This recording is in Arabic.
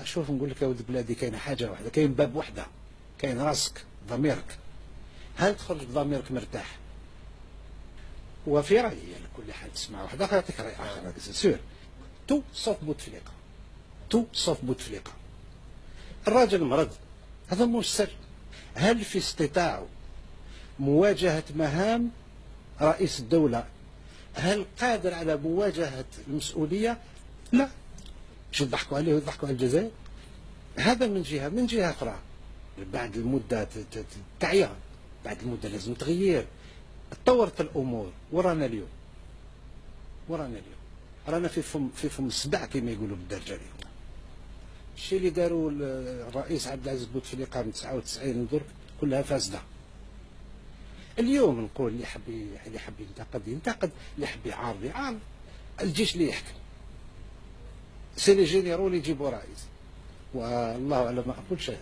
شوف نقول لك يا ولد بلادي، كاين حاجه واحده، كاين باب وحده، كاين راسك ضميرك. هل تخرج بضميرك مرتاح؟ وفي رايي يعني كل حد تسمع واحد اخر يعطيك راي اخر، سور تو سوف بوتفليقه، تو سوف بوتفليقه. الراجل مرض، هذا مش سر. هل في استطاعه مواجهه مهام رئيس الدوله؟ هل قادر على مواجهه المسؤوليه؟ لا. مش يضحكوا عليه ويضحكوا على الجزائر. هذا من جهه، من جهه اخرى بعد المده تعيا، بعد المده لازم تغيير. تطورت الامور ورانا اليوم، ورانا اليوم رانا في فم السبع كما يقولوا بالدرجه اليوم. الشيء اللي داروا الرئيس عبد العزيز بوتفليقه من 99 درك كلها فاسده. اليوم نقول اللي حب ينتقد ينتقد، اللي حب يعارض يعارض. الجيش اللي يحكم، سي لي جينيرو اللي يجيبوا رئيس، والله اعلم ما اقولش هذا.